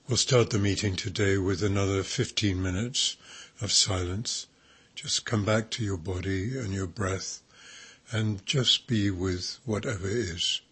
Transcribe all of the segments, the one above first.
We'll start the meeting today with another 15 minutes of silence. Just come back to your body and your breath and just be with whatever is.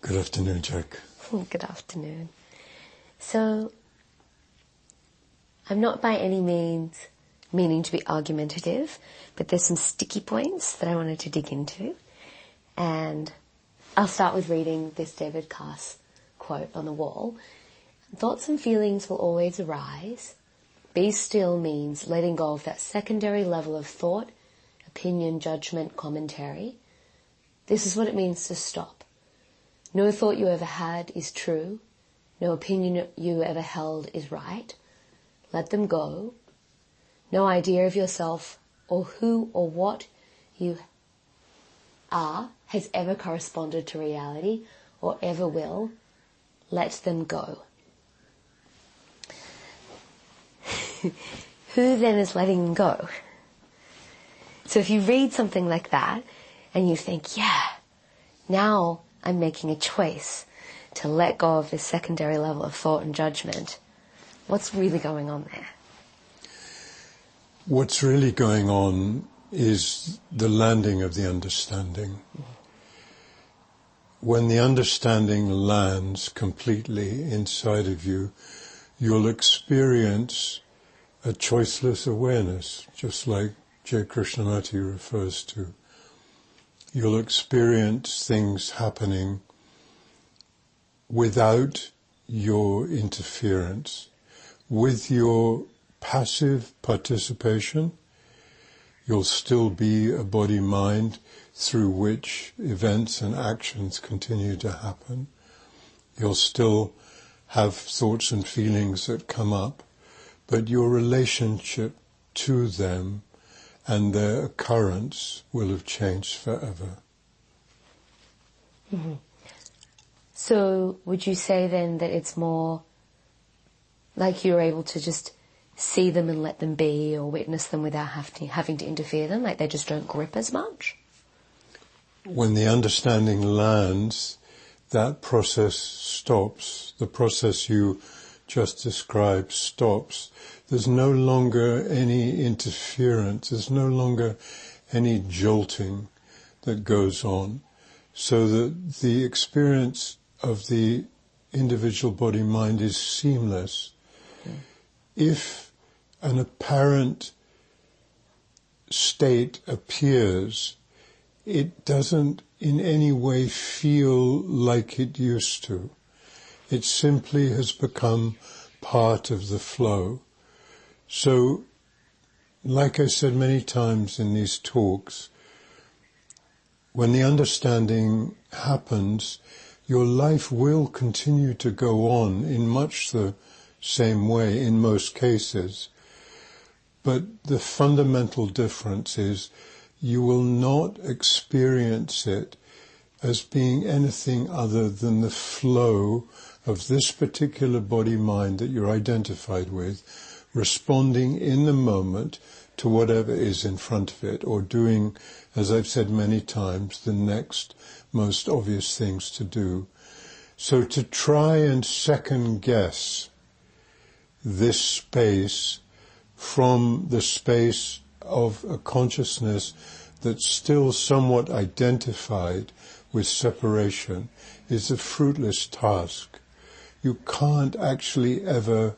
Good afternoon, Jack. Good afternoon. So, I'm not by any means meaning to be argumentative, but there's some sticky points that I wanted to dig into. And I'll start with reading this David Cass quote on the wall. Thoughts and feelings will always arise. Be still means letting go of that secondary level of thought, opinion, judgment, commentary. This is what it means to stop. No thought you ever had is true. No opinion you ever held is right. Let them go. No idea of yourself or who or what you are has ever corresponded to reality or ever will. Let them go. Who then is letting them go? So if you read something like that and you think, yeah, now I'm making a choice to let go of this secondary level of thought and judgment, what's really going on there? What's really going on is the landing of the understanding. When the understanding lands completely inside of you, you'll experience a choiceless awareness, just like J. Krishnamurti refers to. You'll experience things happening without your interference. With your passive participation, you'll still be a body-mind through which events and actions continue to happen. You'll still have thoughts and feelings that come up, but your relationship to them and their occurrence will have changed forever. Mm-hmm. So would you say then that it's more like you're able to just see them and let them be, or witness them without having to interfere them, like they just don't grip as much? When the understanding lands, that process stops. The process you just described stops. There's no longer any interference. There's no longer any jolting that goes on. So that the experience of the individual body-mind is seamless. Okay. If an apparent state appears, it doesn't in any way feel like it used to. It simply has become part of the flow. So, like I said many times in these talks, when the understanding happens, your life will continue to go on in much the same way in most cases. But the fundamental difference is you will not experience it as being anything other than the flow of this particular body-mind that you're identified with, responding in the moment to whatever is in front of it, or doing, as I've said many times, the next most obvious things to do. So to try and second guess this space from the space of a consciousness that's still somewhat identified with separation is a fruitless task. You can't actually ever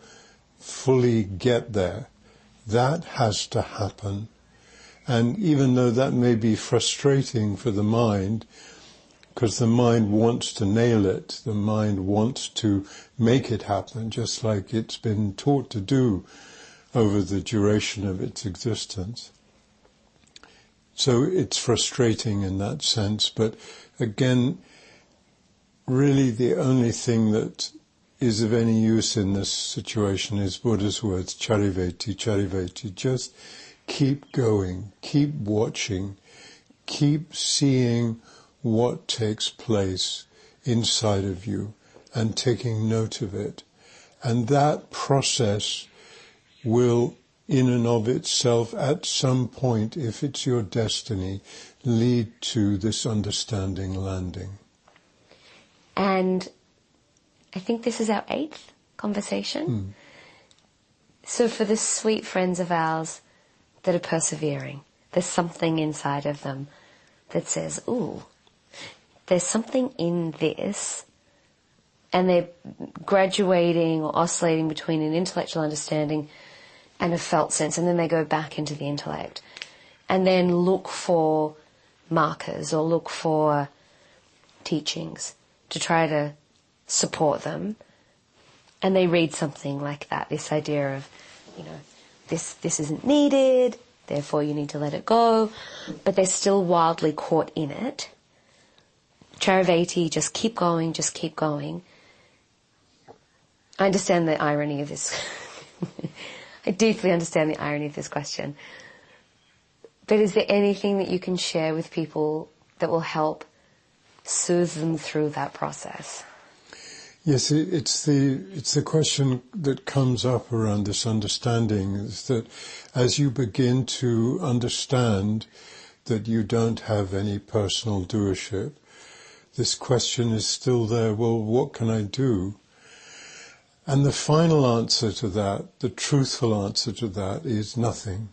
fully get there. That has to happen. And even though that may be frustrating for the mind, because the mind wants to nail it, the mind wants to make it happen, just like it's been taught to do over the duration of its existence. So it's frustrating in that sense, but again, really the only thing that is of any use in this situation is Buddha's words, chariveti, chariveti. Just keep going, keep watching, keep seeing what takes place inside of you and taking note of it. And that process will, in and of itself, at some point, if it's your destiny, lead to this understanding landing. And I think this is our 8th conversation. So for the sweet friends of ours that are persevering, there's something inside of them that says, ooh, there's something in this, and they're graduating or oscillating between an intellectual understanding and a felt sense, and then they go back into the intellect, and then look for markers or look for teachings to try to support them, and they read something like that, this idea of, this isn't needed, therefore you need to let it go, but they're still wildly caught in it. Charavati, just keep going, just keep going. I understand the irony of this. I deeply understand the irony of this question. But is there anything that you can share with people that will help soothe them through that process? Yes, it's the question that comes up around this understanding, is that as you begin to understand that you don't have any personal doership, this question is still there, well, what can I do? And the final answer to that, the truthful answer to that, is nothing.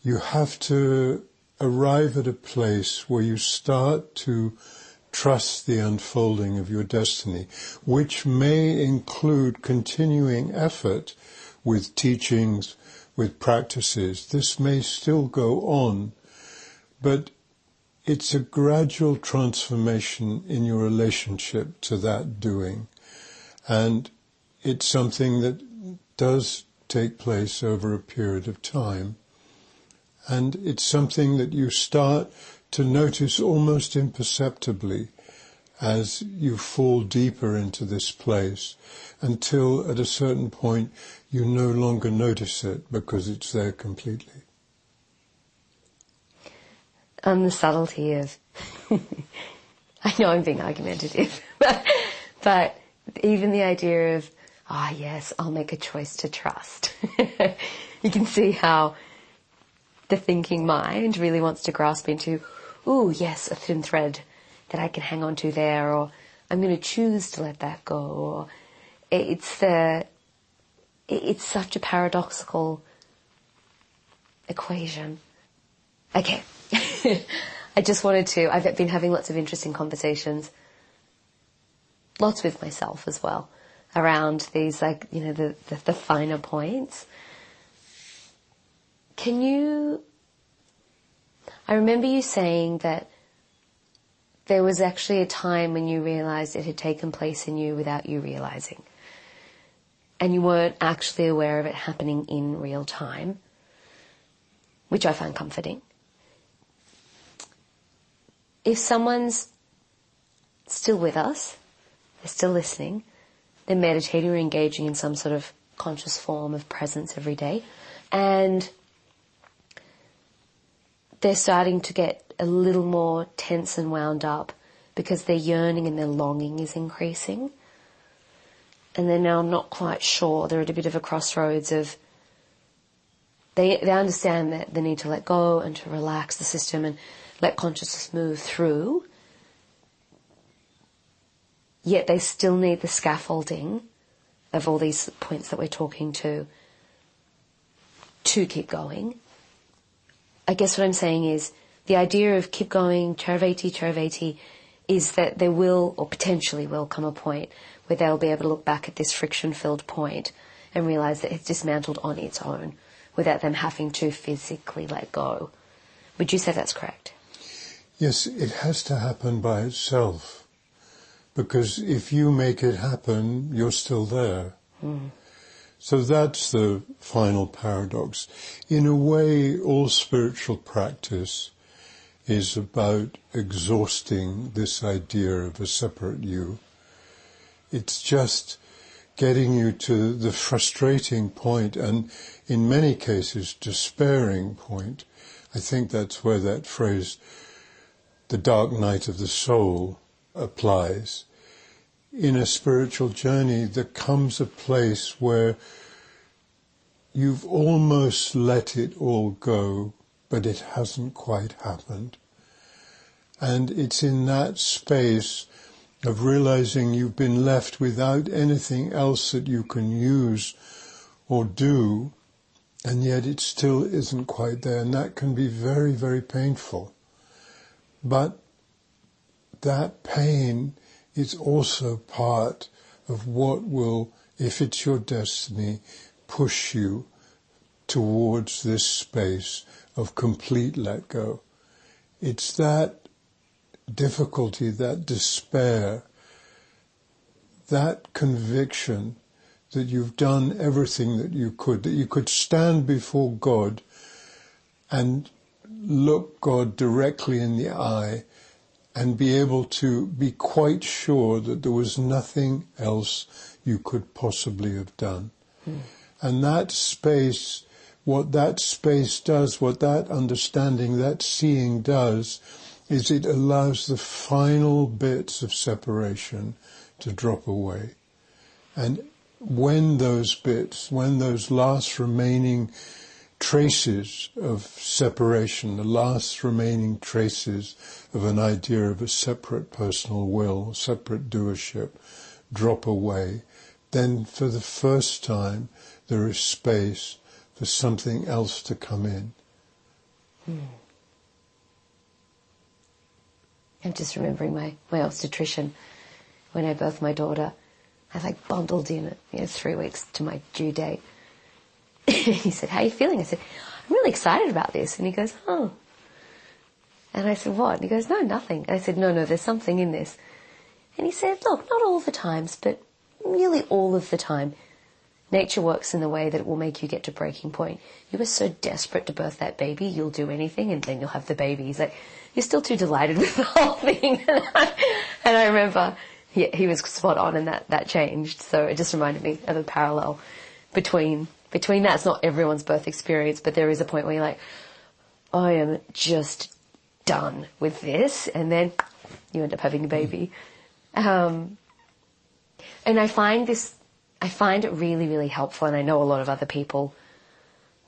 You have to arrive at a place where you start to trust the unfolding of your destiny, which may include continuing effort with teachings, with practices. This may still go on, but it's a gradual transformation in your relationship to that doing. And it's something that does take place over a period of time. And it's something that you start to notice almost imperceptibly as you fall deeper into this place, until at a certain point you no longer notice it because it's there completely. The subtlety of, I know I'm being argumentative, but even the idea of, yes, I'll make a choice to trust. You can see how the thinking mind really wants to grasp into, yes, a thin thread that I can hang on to there, or I'm going to choose to let that go. Or it's such a paradoxical equation. Okay. I just wanted to, I've been having lots of interesting conversations, lots with myself as well, around these, the finer points. I remember you saying that there was actually a time when you realized it had taken place in you without you realizing. And you weren't actually aware of it happening in real time, which I find comforting. If someone's still with us, they're still listening, they're meditating or engaging in some sort of conscious form of presence every day, and they're starting to get a little more tense and wound up because their yearning and their longing is increasing. And they're now not quite sure. They're at a bit of a crossroads of, they understand that they need to let go and to relax the system and let consciousness move through. Yet they still need the scaffolding of all these points that we're talking to keep going. I guess what I'm saying is the idea of keep going, charavati, is that there will, or potentially will, come a point where they'll be able to look back at this friction-filled point and realize that it's dismantled on its own without them having to physically let go. Would you say that's correct? Yes, it has to happen by itself, because if you make it happen, you're still there. So that's the final paradox. In a way, all spiritual practice is about exhausting this idea of a separate you. It's just getting you to the frustrating point, and in many cases, despairing point. I think that's where that phrase, the dark night of the soul, applies. In a spiritual journey, there comes a place where you've almost let it all go, but it hasn't quite happened. And it's in that space of realizing you've been left without anything else that you can use or do, and yet it still isn't quite there. And that can be very, very painful. But that pain is also part of what will, if it's your destiny, push you towards this space of complete let go. It's that difficulty, that despair, that conviction that you've done everything that you could stand before God and look God directly in the eye and be able to be quite sure that there was nothing else you could possibly have done. And that space, what that space does, what that understanding, that seeing does, is it allows the final bits of separation to drop away. And when those bits, when those last remaining traces of separation, the last remaining traces of an idea of a separate personal will, separate doership, drop away, then for the first time there is space for something else to come in. I'm just remembering my obstetrician, when I birthed my daughter, I bundled in 3 weeks to my due date. He said, "How are you feeling?" I said, "I'm really excited about this." And he goes, "Oh." And I said, "What?" And he goes, "No, nothing." And I said, No, there's something in this." And he said, "Look, not all the times, but nearly all of the time, nature works in the way that it will make you get to breaking point. You were so desperate to birth that baby, you'll do anything, and then you'll have the baby." He's like, "You're still too delighted with the whole thing." And I remember he was spot on, and that changed. So it just reminded me of the parallel between that. It's not everyone's birth experience, but there is a point where you're like, I am just done with this, and then you end up having a baby. And I find it really, really helpful, and I know a lot of other people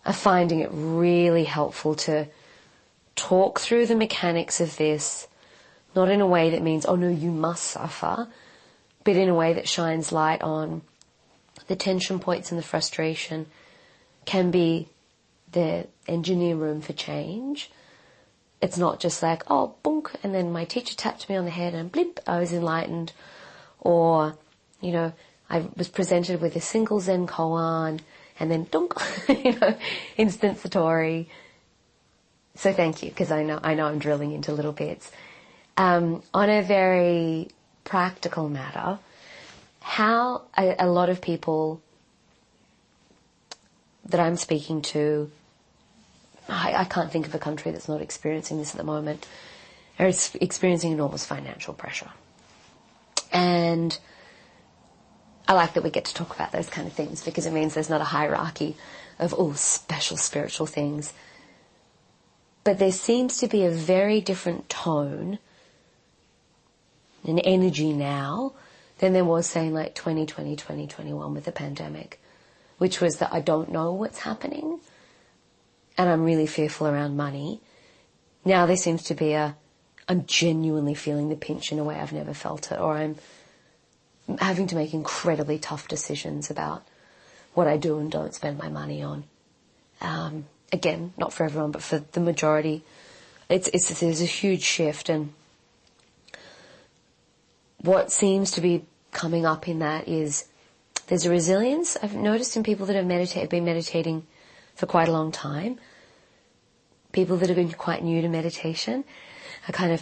are finding it really helpful to talk through the mechanics of this, not in a way that means, oh no, you must suffer, but in a way that shines light on the tension points and the frustration, can be the engineer room for change. It's not just like, oh, bunk, and then my teacher tapped me on the head and blimp, I was enlightened. Or, I was presented with a single Zen koan and then dunk, instant satori. So thank you, because I know I'm drilling into little bits. On a very practical matter, how a lot of people that I'm speaking to, I can't think of a country that's not experiencing this at the moment, are experiencing enormous financial pressure. And I like that we get to talk about those kind of things, because it means there's not a hierarchy of, special spiritual things. But there seems to be a very different tone and energy now than there was, say, in 2020, 2021 with the pandemic, which was that I don't know what's happening and I'm really fearful around money. Now there seems to be I'm genuinely feeling the pinch in a way I've never felt it, or I'm having to make incredibly tough decisions about what I do and don't spend my money on. Again, not for everyone, but for the majority, there's a huge shift. And what seems to be coming up in that is there's a resilience I've noticed in people that have been meditating for quite a long time. People that have been quite new to meditation are kind of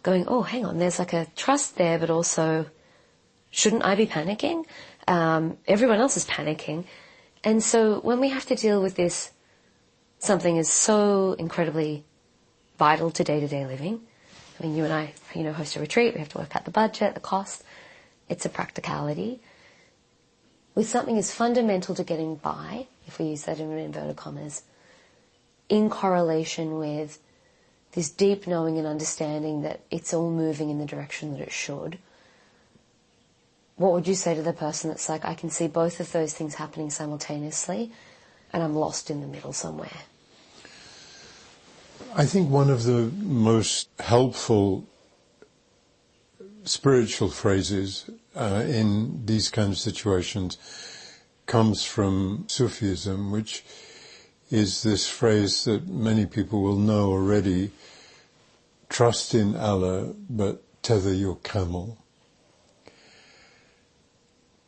going, oh, hang on, there's a trust there, but also, shouldn't I be panicking? Everyone else is panicking. And so when we have to deal with this, something is so incredibly vital to day-to-day living. I mean, you and I, host a retreat. We have to work out the budget, the cost. It's a practicality. With something as fundamental to getting by, if we use that in inverted commas, in correlation with this deep knowing and understanding that it's all moving in the direction that it should, what would you say to the person that's like, I can see both of those things happening simultaneously and I'm lost in the middle somewhere? I think one of the most helpful spiritual phrases in these kind of situations comes from Sufism, which is this phrase that many people will know already: trust in Allah, but tether your camel.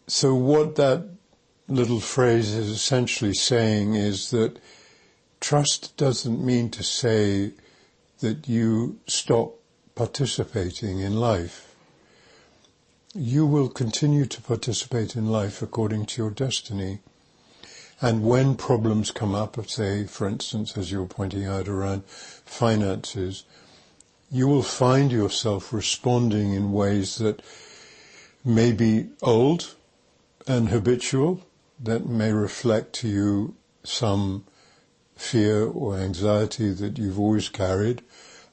So what that little phrase is essentially saying is that trust doesn't mean to say that you stop participating in life. You will continue to participate in life according to your destiny. And when problems come up, say, for instance, as you're pointing out around finances, you will find yourself responding in ways that may be old and habitual, that may reflect to you some fear or anxiety that you've always carried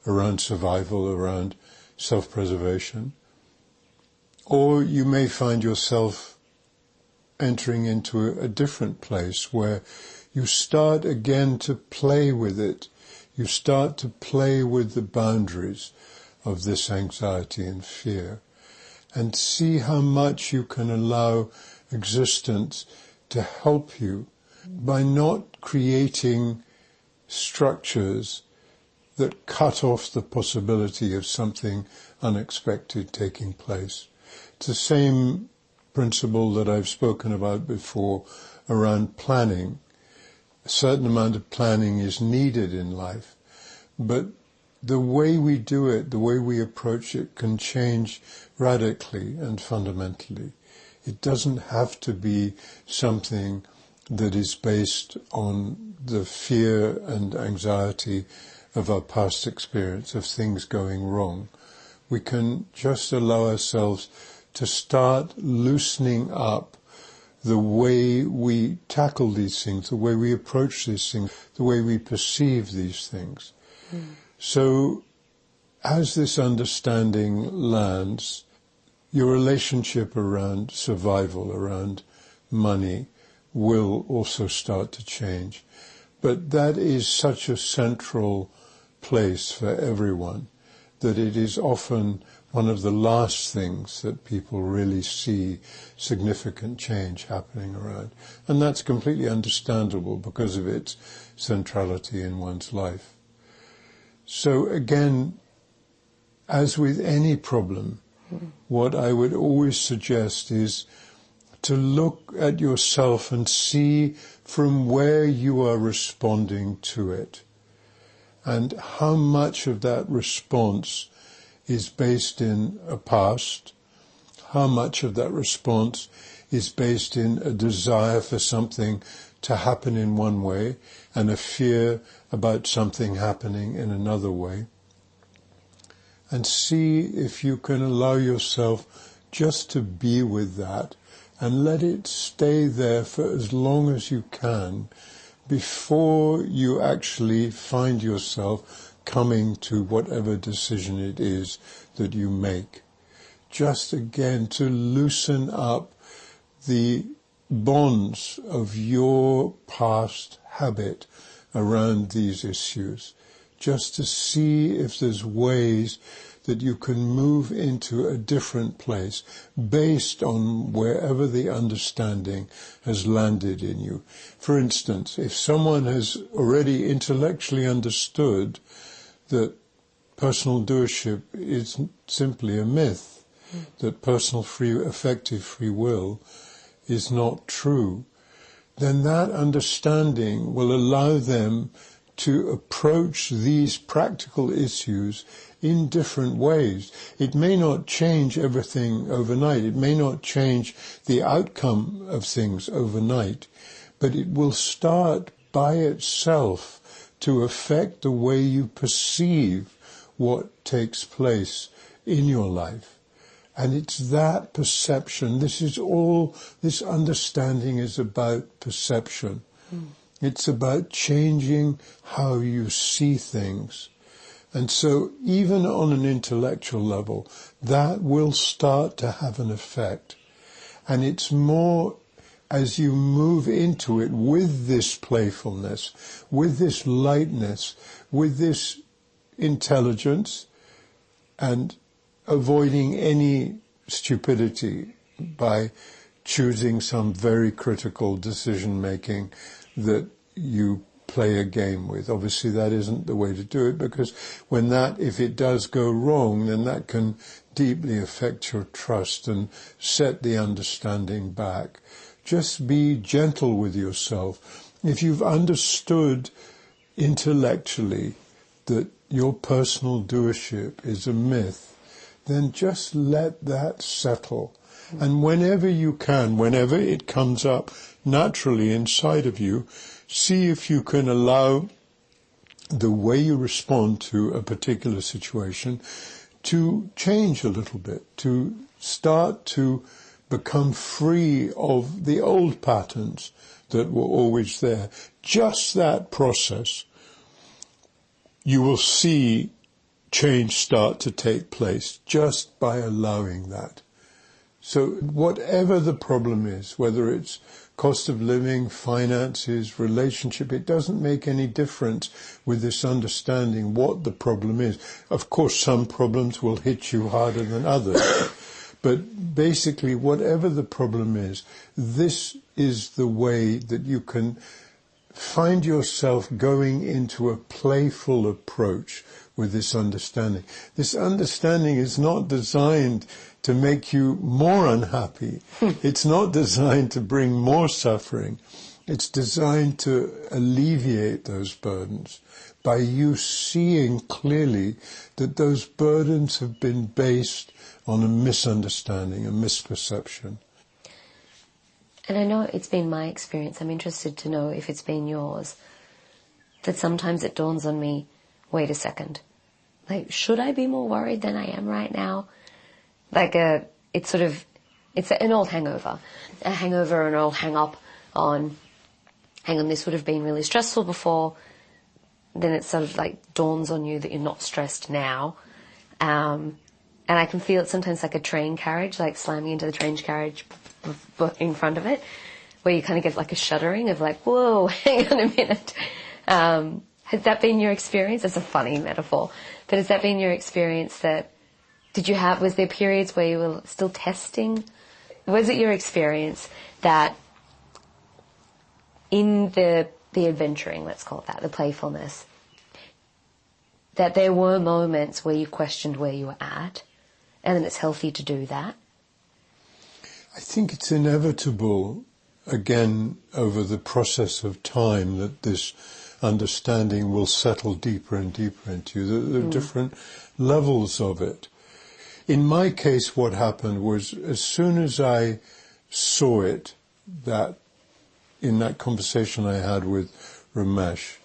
around survival, around self-preservation. Or you may find yourself entering into a different place where you start again to play with it. You start to play with the boundaries of this anxiety and fear, and see how much you can allow existence to help you by not creating structures that cut off the possibility of something unexpected taking place. It's the same principle that I've spoken about before around planning. A certain amount of planning is needed in life, but the way we do it, the way we approach it, can change radically and fundamentally. It doesn't have to be something that is based on the fear and anxiety of our past experience of things going wrong. We can just allow ourselves to start loosening up the way we tackle these things, the way we approach these things, the way we perceive these things. So as this understanding lands, your relationship around survival, around money, will also start to change. But that is such a central place for everyone that it is often one of the last things that people really see significant change happening around. And that's completely understandable because of its centrality in one's life. So again, as with any problem, what I would always suggest is to look at yourself and see from where you are responding to it, and how much of that response is based in a past, how much of that response is based in a desire for something to happen in one way and a fear about something happening in another way. And see if you can allow yourself just to be with that and let it stay there for as long as you can before you actually find yourself coming to whatever decision it is that you make. Just again to loosen up the bonds of your past habit around these issues, just to see if there's ways that you can move into a different place based on wherever the understanding has landed in you. For instance, if someone has already intellectually understood that personal doership is simply a myth, that personal effective free will is not true, then that understanding will allow them to approach these practical issues in different ways. It may not change everything overnight. It may not change the outcome of things overnight, but it will start by itself to affect the way you perceive what takes place in your life. And it's that perception. This understanding is about perception. It's about changing how you see things. And so even on an intellectual level, that will start to have an effect. And it's more as you move into it with this playfulness, with this lightness, with this intelligence, and avoiding any stupidity by choosing some very critical decision-making that you play a game with. Obviously that isn't the way to do it, because if it does go wrong, then that can deeply affect your trust and set the understanding back. Just be gentle with yourself. If you've understood intellectually that your personal doership is a myth, then just let that settle. And whenever you can, whenever it comes up naturally inside of you, see if you can allow the way you respond to a particular situation to change a little bit, to start to become free of the old patterns that were always there. Just that process, you will see change start to take place just by allowing that. So whatever the problem is, whether it's cost of living, finances, relationship, it doesn't make any difference with this understanding what the problem is. Of course, some problems will hit you harder than others. But basically, whatever the problem is, this is the way that you can find yourself going into a playful approach with this understanding. This understanding is not designed to make you more unhappy. It's not designed to bring more suffering. It's designed to alleviate those burdens by you seeing clearly that those burdens have been based on a misunderstanding, a misperception. And I know it's been my experience, I'm interested to know if it's been yours, that sometimes it dawns on me, wait a second, like, should I be more worried than I am right now? Like it's an old hangover. A hangover, an old hang-up on, hang on, this would have been really stressful before, then it sort of like dawns on you that you're not stressed now. And I can feel it sometimes like a train carriage, like slamming into the train carriage in front of it, where you kind of get like a shuddering of like, whoa, hang on a minute. Has that been your experience? That's a funny metaphor. But has that been your experience that, was there periods where you were still testing? Was it your experience that in the adventuring, let's call it that, the playfulness, that there were moments where you questioned where you were at, and then it's healthy to do that? I think it's inevitable, again, over the process of time, that this understanding will settle deeper and deeper into you. There are different levels of it. In my case, what happened was, as soon as I saw it, that in that conversation I had with Ramesh,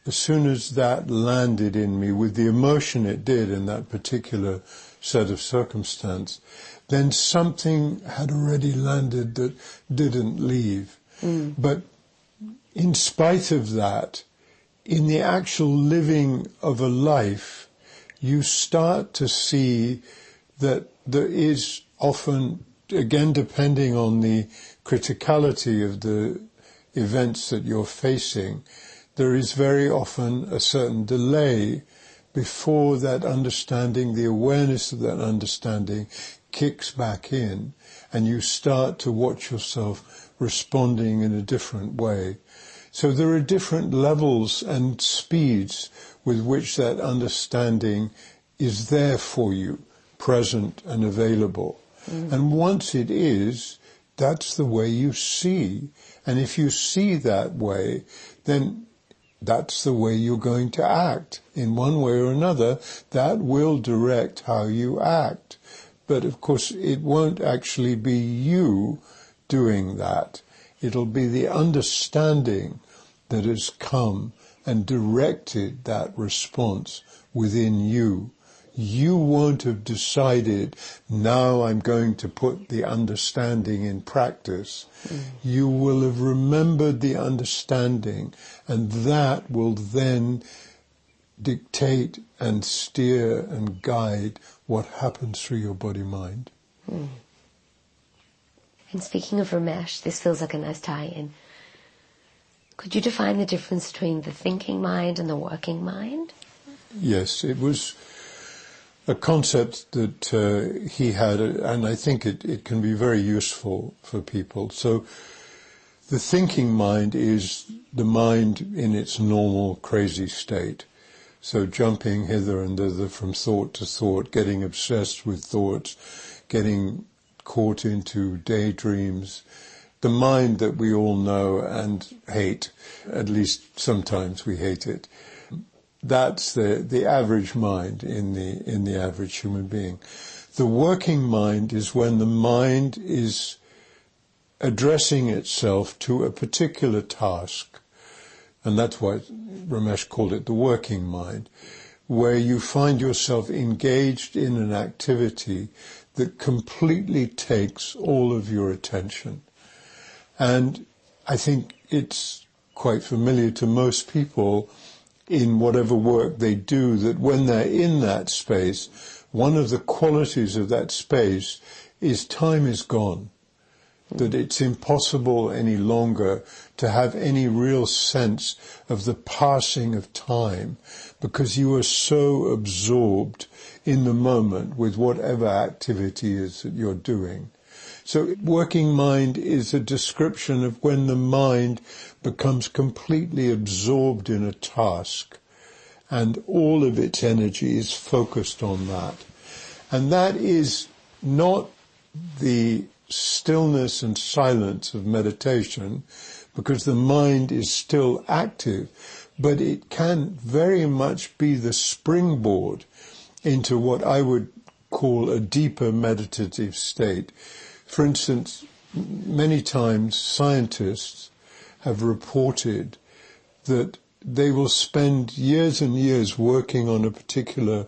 as soon as that landed in me with the emotion it did in that particular set of circumstance, then something had already landed that didn't leave. But in spite of that, in the actual living of a life, you start to see that there is often, again depending on the criticality of the events that you're facing, there is very often a certain delay before that understanding, the awareness of that understanding kicks back in, and you start to watch yourself responding in a different way. So there are different levels and speeds with which that understanding is there for you, present and available. And once it is, that's the way you see. And if you see that way, then that's the way you're going to act. In one way or another, that will direct how you act. But of course, it won't actually be you doing that. It'll be the understanding that has come and directed that response within you. You won't have decided, now I'm going to put the understanding in practice. You will have remembered the understanding, and that will then dictate and steer and guide what happens through your body-mind. And speaking of Ramesh, this feels like a nice tie-in. Could you define the difference between the thinking mind and the working mind? Yes, it was a concept that he had, and I think it can be very useful for people. So The thinking mind is the mind in its normal crazy state. So jumping hither and thither from thought to thought, getting obsessed with thoughts, getting caught into daydreams. The mind that we all know and hate, at least sometimes we hate it. That's the average mind in the average human being. The working mind is when the mind is addressing itself to a particular task. And that's why Ramesh called it the working mind, where you find yourself engaged in an activity that completely takes all of your attention. And I think it's quite familiar to most people in whatever work they do, that when they're in that space, one of the qualities of that space is time is gone. That it's impossible any longer to have any real sense of the passing of time, because you are so absorbed in the moment with whatever activity is that you're doing. So working mind is a description of when the mind becomes completely absorbed in a task and all of its energy is focused on that. And that is not the stillness and silence of meditation, because the mind is still active, but it can very much be the springboard into what I would call a deeper meditative state. For instance, many times scientists have reported that they will spend years and years working on a particular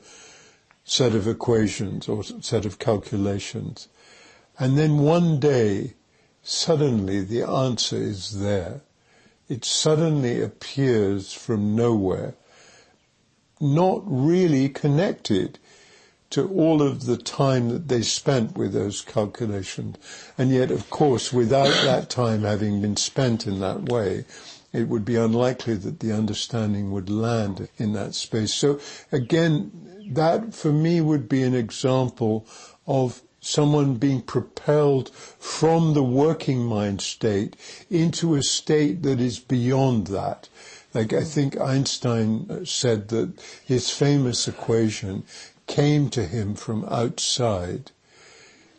set of equations or set of calculations, and then one day, suddenly the answer is there. It suddenly appears from nowhere, not really connected to all of the time that they spent with those calculations. And yet, of course, without that time having been spent in that way, it would be unlikely that the understanding would land in that space. So again, that for me would be an example of someone being propelled from the working mind state into a state that is beyond that. Like I think Einstein said that his famous equation came to him from outside.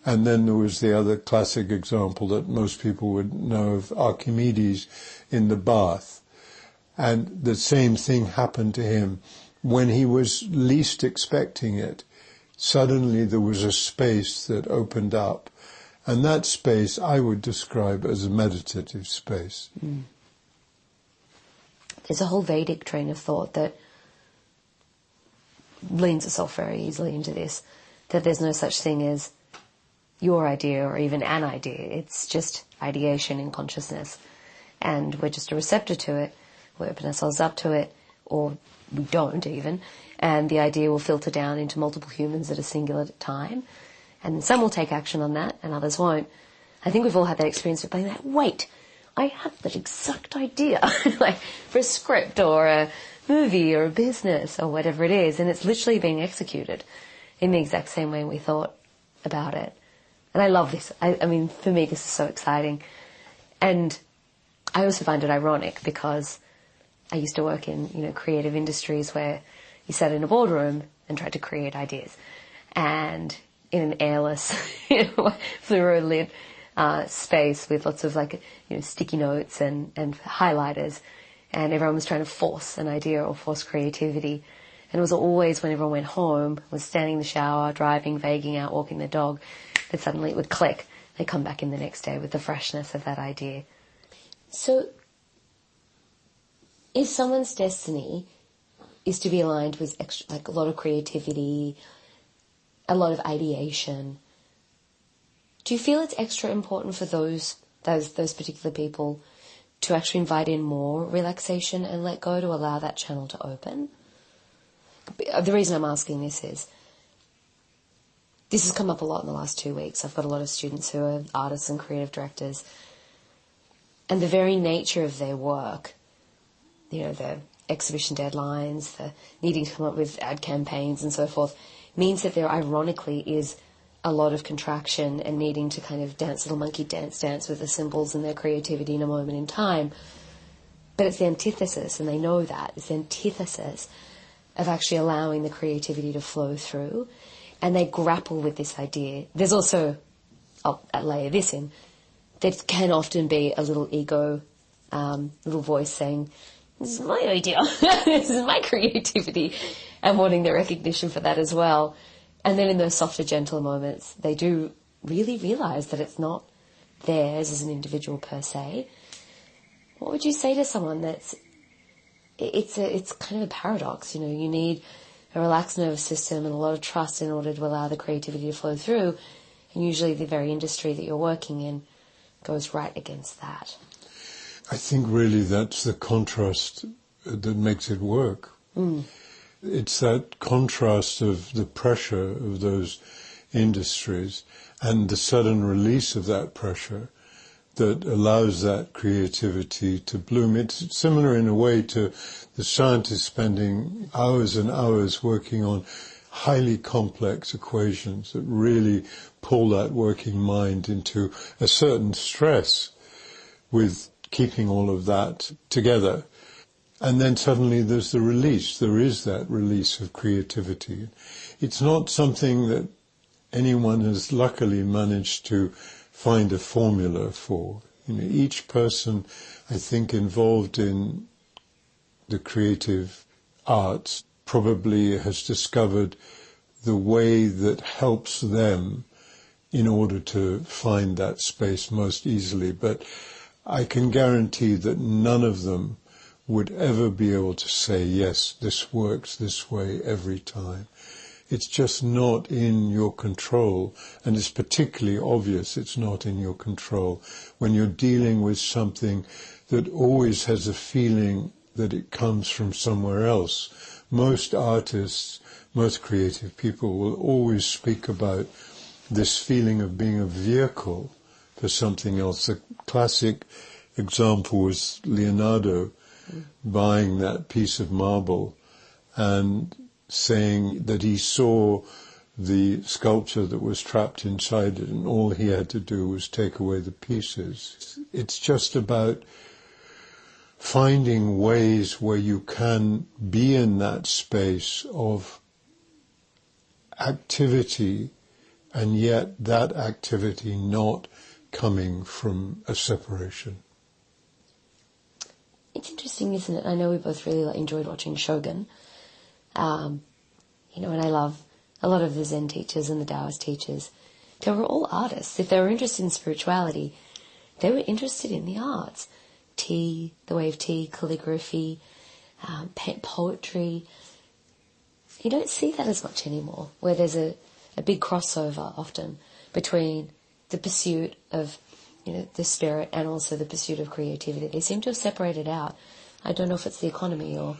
And then there was the other classic example that most people would know of Archimedes in the bath. And the same thing happened to him when he was least expecting it. Suddenly there was a space that opened up. And that space I would describe as a meditative space. Mm. There's a whole Vedic train of thought that leans itself very easily into this, that there's no such thing as your idea or even an idea. It's just ideation in consciousness. And we're just a receptor to it. We open ourselves up to it, or we don't even. And the idea will filter down into multiple humans at a singular time. And some will take action on that and others won't. I think we've all had that experience of being like, wait, I have that exact idea, like for a script or a movie or a business or whatever it is, and it's literally being executed in the exact same way we thought about it. And I love this. I mean, for me, this is so exciting. And I also find it ironic because I used to work in, creative industries where you sat in a boardroom and tried to create ideas. And in an airless, fluoro-lit space with lots of sticky notes and highlighters, and everyone was trying to force an idea or force creativity. And it was always when everyone went home, was standing in the shower, driving, vaguing out, walking their dog, that suddenly it would click. They'd come back in the next day with the freshness of that idea. So, if someone's destiny is to be aligned with a lot of creativity, a lot of ideation, do you feel it's extra important for those particular people to actually invite in more relaxation and let go, to allow that channel to open? The reason I'm asking this is, this has come up a lot in the last 2 weeks. I've got a lot of students who are artists and creative directors, and the very nature of their work, the exhibition deadlines, the needing to come up with ad campaigns and so forth, means that there ironically is a lot of contraction and needing to kind of dance little monkey dance with the symbols and their creativity in a moment in time. But it's the antithesis, and they know that. It's the antithesis of actually allowing the creativity to flow through. And they grapple with this idea. There's also, I'll layer this in, there can often be a little ego, little voice saying, this is my idea, this is my creativity, and wanting the recognition for that as well. And then in those softer, gentler moments, they do really realise that it's not theirs as an individual per se. What would you say to someone that's, it's kind of a paradox, you know, you need a relaxed nervous system and a lot of trust in order to allow the creativity to flow through, and usually the very industry that you're working in goes right against that. I think really that's the contrast that makes it work. It's that contrast of the pressure of those industries and the sudden release of that pressure that allows that creativity to bloom. It's similar in a way to the scientists spending hours and hours working on highly complex equations that really pull that working mind into a certain stress with keeping all of that together. And then suddenly there's the release. There is that release of creativity. It's not something that anyone has luckily managed to find a formula for. You know, each person, I think, involved in the creative arts probably has discovered the way that helps them in order to find that space most easily. But I can guarantee that none of them would ever be able to say, yes, this works this way every time. It's just not in your control, and it's particularly obvious it's not in your control when you're dealing with something that always has a feeling that it comes from somewhere else. Most artists, most creative people will always speak about this feeling of being a vehicle for something else. The classic example was Leonardo buying that piece of marble and saying that he saw the sculpture that was trapped inside it and all he had to do was take away the pieces. It's just about finding ways where you can be in that space of activity and yet that activity not coming from a separation. It's interesting, isn't it? I know we both really enjoyed watching Shogun. You know, and I love a lot of the Zen teachers and the Taoist teachers. They were all artists. If they were interested in spirituality, they were interested in the arts. Tea, the way of tea, calligraphy, poetry. You don't see that as much anymore, where there's a big crossover often between the pursuit of, you know, the spirit and also the pursuit of creativity. They seem to have separated out. I don't know if it's the economy or...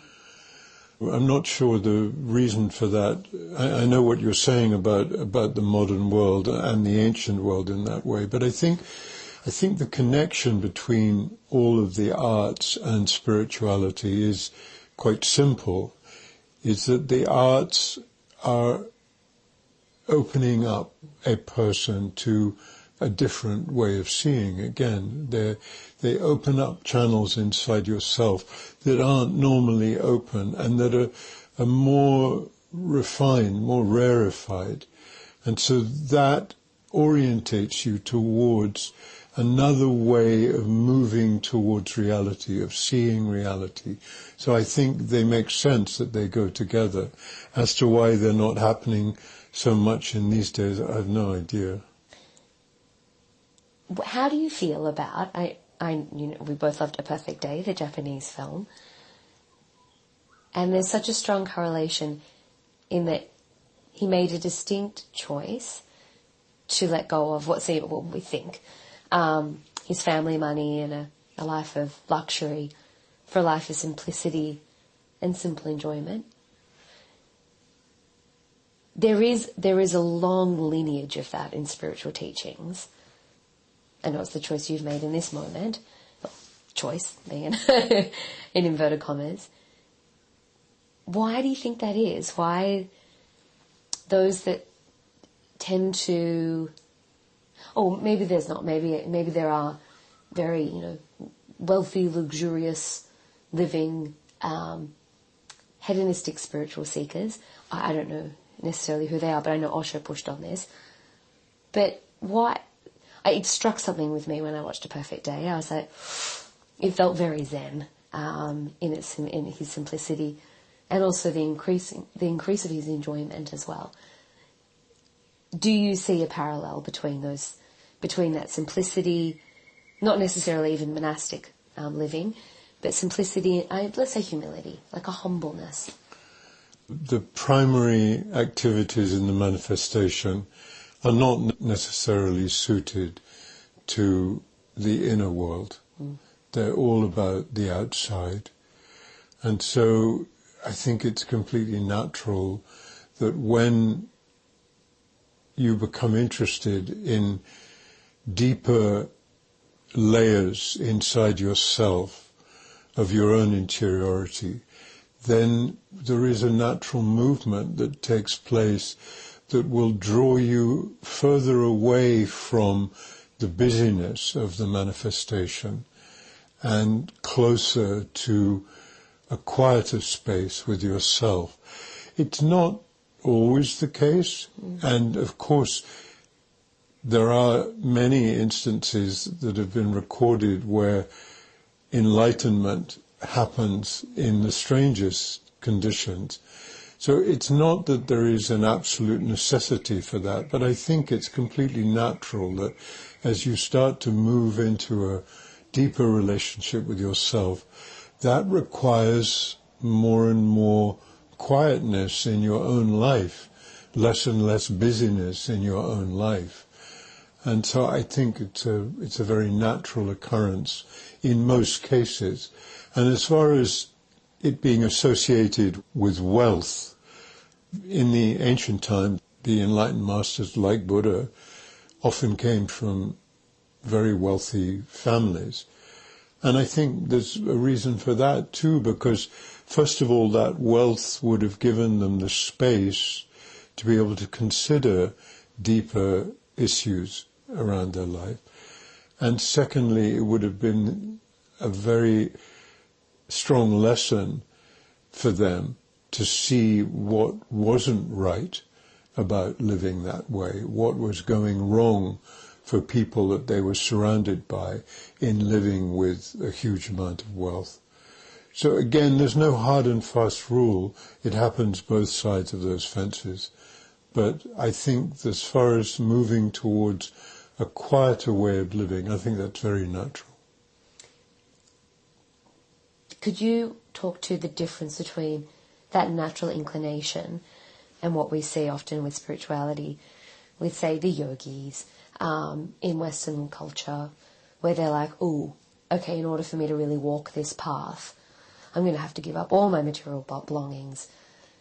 I'm not sure the reason for that. I know what you're saying about the modern world and the ancient world in that way, but I think the connection between all of the arts and spirituality is quite simple, is that the arts are opening up a person to a different way of seeing. Again, they open up channels inside yourself that aren't normally open and that are more refined, more rarefied. And so that orientates you towards another way of moving towards reality, of seeing reality. So I think they make sense that they go together. As to why they're not happening so much in these days, I have no idea. How do you feel about, you know, we both loved A Perfect Day, the Japanese film, and there's such a strong correlation in that he made a distinct choice to let go of what we think, his family money and a life of luxury for a life of simplicity and simple enjoyment. There is a long lineage of that in spiritual teachings. I know it's the choice you've made in this moment. Well, choice, being in inverted commas. Why do you think that is? Why those that tend to, oh, maybe there's not, maybe there are very, wealthy, luxurious, living, hedonistic spiritual seekers. I don't know necessarily who they are, but I know Osho pushed on this. But it struck something with me when I watched A Perfect Day. I was like, it felt very zen in his simplicity, and also the increase of his enjoyment as well. Do you see a parallel between that simplicity, not necessarily even monastic living, but simplicity, let's say humility, like a humbleness? The primary activities in the manifestation are not necessarily suited to the inner world. They're all about the outside. And so I think it's completely natural that when you become interested in deeper layers inside yourself of your own interiority, then there is a natural movement that takes place that will draw you further away from the busyness of the manifestation and closer to a quieter space with yourself. It's not always the case, and of course there are many instances that have been recorded where enlightenment happens in the strangest conditions. So it's not that there is an absolute necessity for that, but I think it's completely natural that as you start to move into a deeper relationship with yourself, that requires more and more quietness in your own life, less and less busyness in your own life. And so I think it's a very natural occurrence in most cases. And as far as it being associated with wealth, in the ancient time, the enlightened masters like Buddha often came from very wealthy families. And I think there's a reason for that too, because first of all, that wealth would have given them the space to be able to consider deeper issues around their life. And secondly, it would have been a very strong lesson for them to see what wasn't right about living that way, what was going wrong for people that they were surrounded by in living with a huge amount of wealth. So again, there's no hard and fast rule. It happens both sides of those fences. But I think as far as moving towards a quieter way of living, I think that's very natural. Could you talk to the difference between that natural inclination and what we see often with spirituality, with, say, the yogis in Western culture, where they're like, oh, okay, in order for me to really walk this path, I'm going to have to give up all my material belongings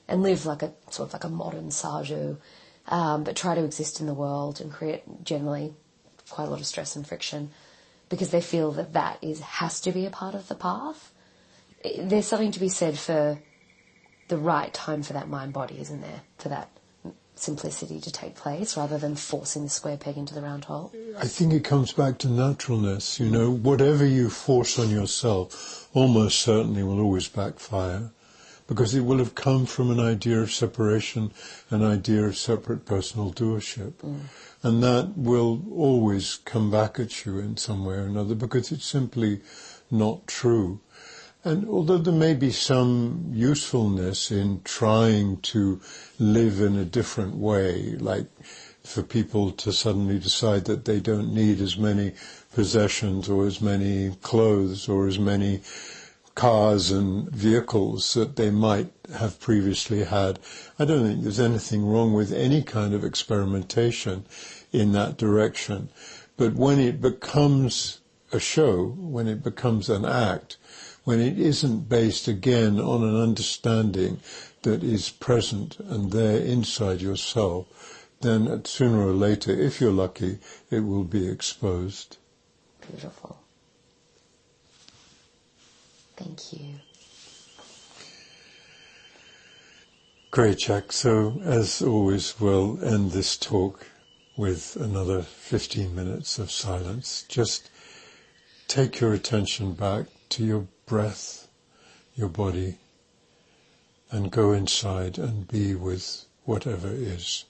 and live like a sort of like a modern sadhu, but try to exist in the world and create generally quite a lot of stress and friction because they feel that has to be a part of the path. There's something to be said for the right time for that mind-body, isn't there? For that simplicity to take place rather than forcing the square peg into the round hole. I think it comes back to naturalness. Whatever you force on yourself almost certainly will always backfire, because it will have come from an idea of separation, an idea of separate personal doership. And that will always come back at you in some way or another, because it's simply not true. And although there may be some usefulness in trying to live in a different way, like for people to suddenly decide that they don't need as many possessions or as many clothes or as many cars and vehicles that they might have previously had, I don't think there's anything wrong with any kind of experimentation in that direction. But when it becomes a show, when it becomes an act, when it isn't based again on an understanding that is present and there inside yourself, then sooner or later, if you're lucky, it will be exposed. Beautiful. Thank you. Great, Jack. So, as always, we'll end this talk with another 15 minutes of silence. Just take your attention back to your breath, your body, and go inside and be with whatever is.